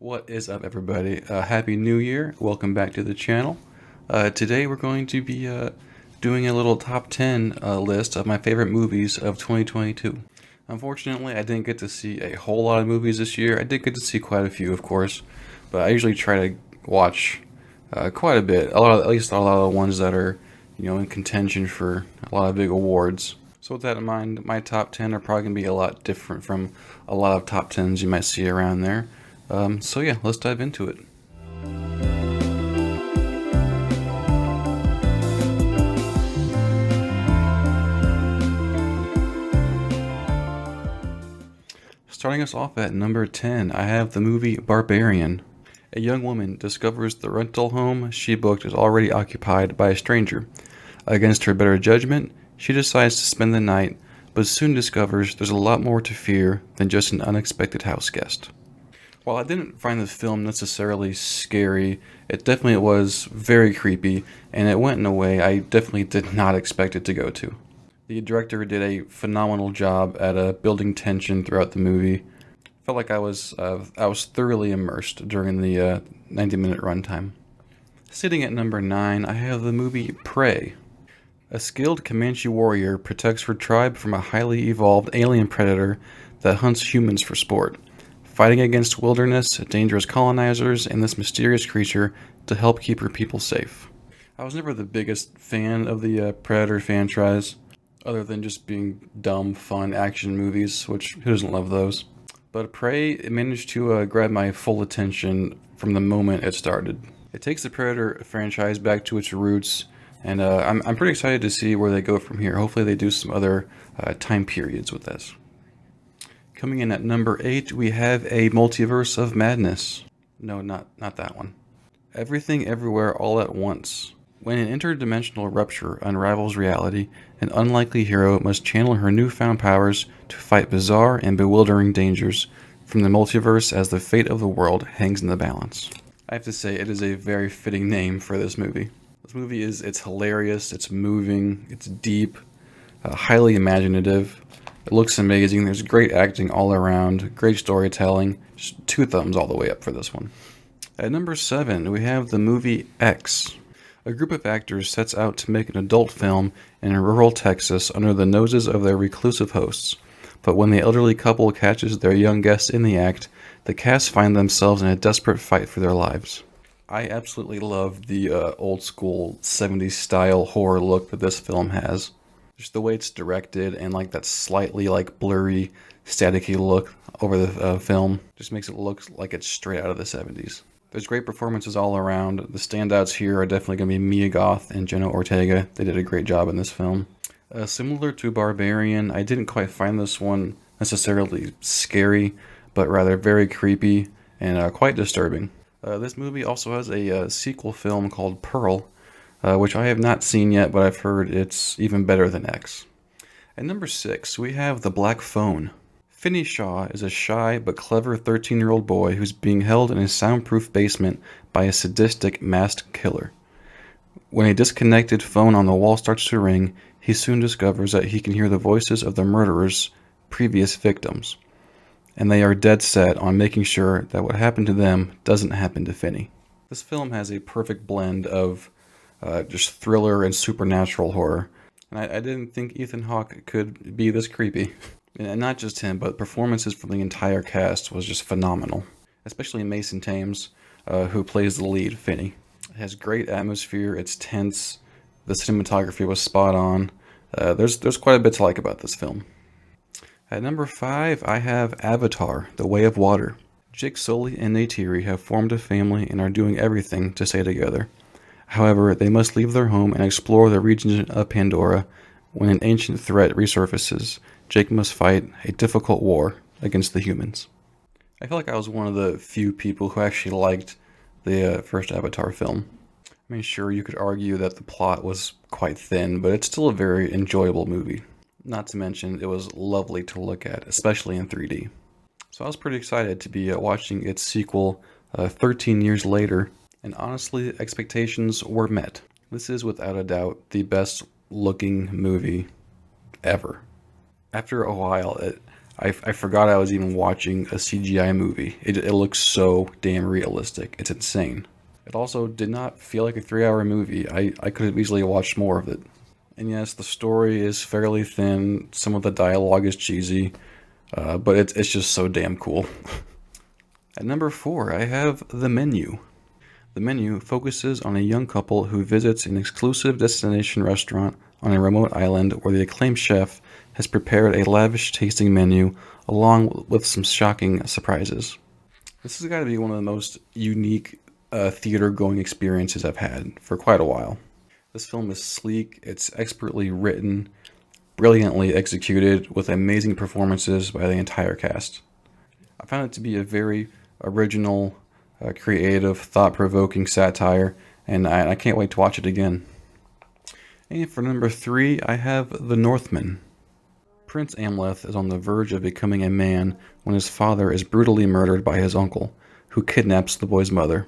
What is up, everybody? Happy New Year. Welcome back to the channel. Today we're going to be doing a little top 10 list of my favorite movies of 2022. Unfortunately, I didn't get to see a whole lot of movies this year. I did get to see quite a few, of course, but I usually try to watch quite a bit. At least a lot of the ones that are, in contention for a lot of big awards. So with that in mind, my top 10 are probably going to be a lot different from a lot of top 10s you might see around there. So yeah, let's dive into it. Starting us off at number 10, I have the movie Barbarian. A young woman discovers the rental home she booked is already occupied by a stranger. Against her better judgment, she decides to spend the night, but soon discovers there's a lot more to fear than just an unexpected house guest. While I didn't find the film necessarily scary, it definitely was very creepy, and it went in a way I definitely did not expect it to go to. The director did a phenomenal job at building tension throughout the movie. Felt like I was thoroughly immersed during the 90-minute runtime. Sitting at number 9, I have the movie Prey. A skilled Comanche warrior protects her tribe from a highly evolved alien predator that hunts humans for sport, fighting against wilderness, dangerous colonizers, and this mysterious creature to help keep her people safe. I was never the biggest fan of the Predator franchise, other than just being dumb, fun action movies, which who doesn't love those? But Prey managed to grab my full attention from the moment it started. It takes the Predator franchise back to its roots, and I'm pretty excited to see where they go from here. Hopefully they do some other time periods with this. Coming in at number 8, we have a Multiverse of Madness. No, not that one. Everything Everywhere All at Once. When an interdimensional rupture unravels reality, an unlikely hero must channel her newfound powers to fight bizarre and bewildering dangers from the multiverse as the fate of the world hangs in the balance. I have to say, it is a very fitting name for this movie. This movie it's hilarious, it's moving, it's deep, highly imaginative. It looks amazing. There's great acting all around, great storytelling. Just 2 thumbs all the way up for this one. At number 7, we have the movie X. A group of actors sets out to make an adult film in rural Texas under the noses of their reclusive hosts. But when the elderly couple catches their young guest in the act, the cast find themselves in a desperate fight for their lives. I absolutely love the old school 70s style horror look that this film has. Just the way it's directed and like that slightly like blurry, staticky look over the film just makes it look like it's straight out of the 70s. There's great performances all around. The standouts here are definitely going to be Mia Goth and Jenna Ortega. They did a great job in this film. Similar to Barbarian, I didn't quite find this one necessarily scary, but rather very creepy and quite disturbing. This movie also has a sequel film called Pearl, which I have not seen yet, but I've heard it's even better than X. At number 6, we have The Black Phone. Finney Shaw is a shy but clever 13-year-old boy who's being held in a soundproof basement by a sadistic masked killer. When a disconnected phone on the wall starts to ring, he soon discovers that he can hear the voices of the murderer's previous victims, and they are dead set on making sure that what happened to them doesn't happen to Finney. This film has a perfect blend of just thriller and supernatural horror. And I didn't think Ethan Hawke could be this creepy. And not just him, but performances from the entire cast was just phenomenal. Especially Mason Thames, who plays the lead, Finney. It has great atmosphere, it's tense, the cinematography was spot on. There's quite a bit to like about this film. At number 5, I have Avatar, The Way of Water. Jake Sully and Neytiri have formed a family and are doing everything to stay together. However, they must leave their home and explore the region of Pandora. When an ancient threat resurfaces, Jake must fight a difficult war against the humans. I feel like I was one of the few people who actually liked the first Avatar film. I mean, sure, you could argue that the plot was quite thin, but it's still a very enjoyable movie. Not to mention, it was lovely to look at, especially in 3D. So I was pretty excited to be watching its sequel 13 years later. And honestly, expectations were met. This is without a doubt the best looking movie ever. After a while, I forgot I was even watching a CGI movie. It looks so damn realistic. It's insane. It also did not feel like a 3 hour movie. I could have easily watched more of it. And yes, the story is fairly thin. Some of the dialogue is cheesy, but it's just so damn cool. At number 4, I have The Menu. The Menu focuses on a young couple who visits an exclusive destination restaurant on a remote island where the acclaimed chef has prepared a lavish tasting menu along with some shocking surprises. This has got to be one of the most unique theater going experiences I've had for quite a while. This film is sleek, it's expertly written, brilliantly executed, with amazing performances by the entire cast. I found it to be a very original, creative, thought-provoking satire, and I can't wait to watch it again. And for number 3, I have The Northman. Prince Amleth is on the verge of becoming a man when his father is brutally murdered by his uncle, who kidnaps the boy's mother.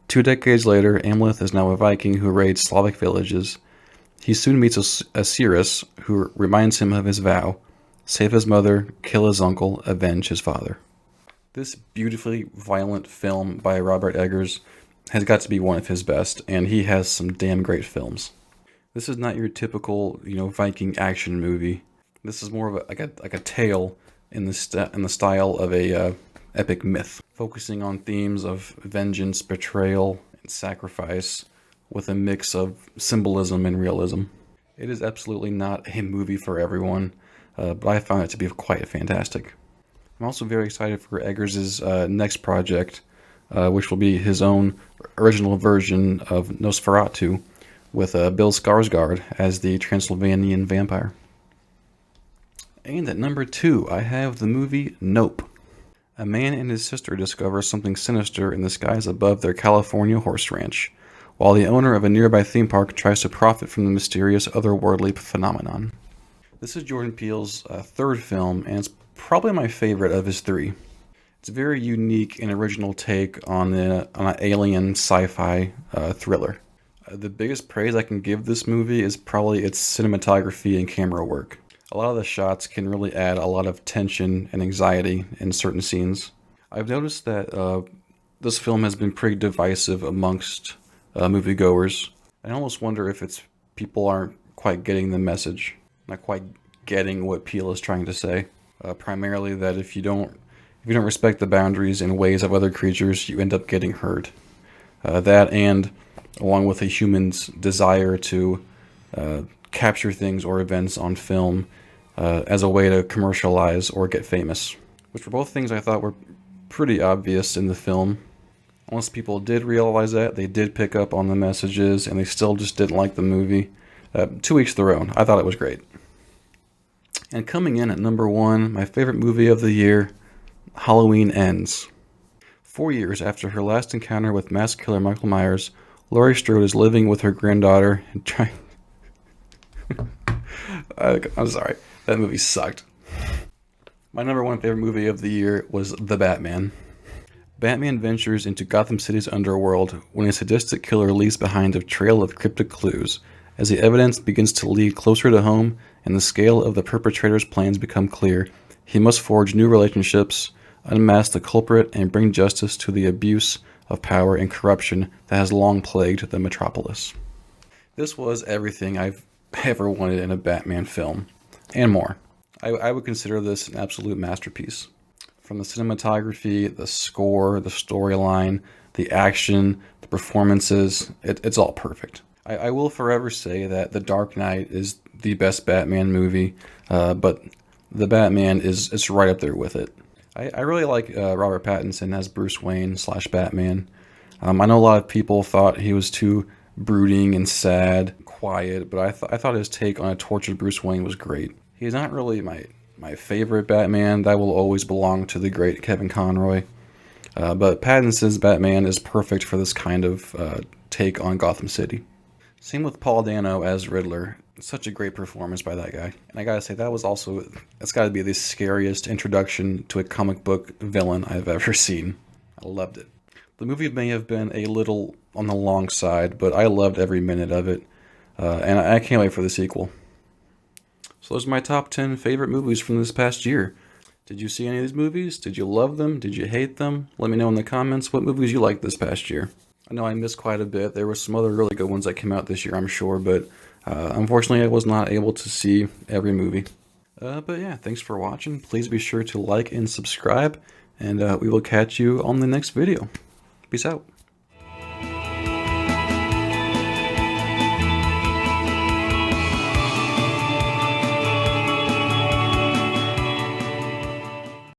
2 decades later, Amleth is now a Viking who raids Slavic villages. He soon meets a seeress who reminds him of his vow: save his mother, kill his uncle, avenge his father. This beautifully violent film by Robert Eggers has got to be one of his best, and he has some damn great films. This is not your typical, Viking action movie. This is more of a tale in the style of a epic myth, focusing on themes of vengeance, betrayal, and sacrifice, with a mix of symbolism and realism. It is absolutely not a movie for everyone, but I found it to be quite fantastic. I'm also very excited for Eggers' next project, which will be his own original version of Nosferatu, with Bill Skarsgård as the Transylvanian vampire. And at number 2, I have the movie Nope. A man and his sister discover something sinister in the skies above their California horse ranch, while the owner of a nearby theme park tries to profit from the mysterious otherworldly phenomenon. This is Jordan Peele's third film, and it's probably my favorite of his 3. It's a very unique and original take on an alien sci-fi thriller. The biggest praise I can give this movie is probably its cinematography and camera work. A lot of the shots can really add a lot of tension and anxiety in certain scenes. I've noticed that this film has been pretty divisive amongst moviegoers. I almost wonder if it's people aren't quite getting the message, not quite getting what Peele is trying to say. Primarily that if you don't respect the boundaries and ways of other creatures, you end up getting hurt. That, and along with a human's desire to capture things or events on film as a way to commercialize or get famous, which were both things I thought were pretty obvious in the film. Once people did realize that, they did pick up on the messages, and they still just didn't like the movie. To each their own. I thought it was great. And coming in at number 1, my favorite movie of the year, Halloween Ends. 4 years after her last encounter with mass killer Michael Myers, Laurie Strode is living with her granddaughter and trying... I'm sorry, that movie sucked. My number 1 favorite movie of the year was The Batman. Batman ventures into Gotham City's underworld when a sadistic killer leaves behind a trail of cryptic clues. As the evidence begins to lead closer to home and the scale of the perpetrator's plans become clear, he must forge new relationships, unmask the culprit, and bring justice to the abuse of power and corruption that has long plagued the metropolis. This was everything I've ever wanted in a Batman film, and more. I would consider this an absolute masterpiece. From the cinematography, the score, the storyline, the action, the performances, it's all perfect. I will forever say that The Dark Knight is the best Batman movie, but The Batman is right up there with it. I really like Robert Pattinson as Bruce Wayne / Batman. I know a lot of people thought he was too brooding and sad, quiet, but I thought his take on a tortured Bruce Wayne was great. He's not really my favorite Batman. That will always belong to the great Kevin Conroy. But Pattinson's Batman is perfect for this kind of take on Gotham City. Same with Paul Dano as Riddler. Such a great performance by that guy. And I gotta say, that's gotta be the scariest introduction to a comic book villain I've ever seen. I loved it. The movie may have been a little on the long side, but I loved every minute of it. And I can't wait for the sequel. So those are my top 10 favorite movies from this past year. Did you see any of these movies? Did you love them? Did you hate them? Let me know in the comments what movies you liked this past year. I know I missed quite a bit. There were some other really good ones that came out this year, I'm sure, but unfortunately I was not able to see every movie. But yeah, thanks for watching. Please be sure to like and subscribe, and we will catch you on the next video. Peace out.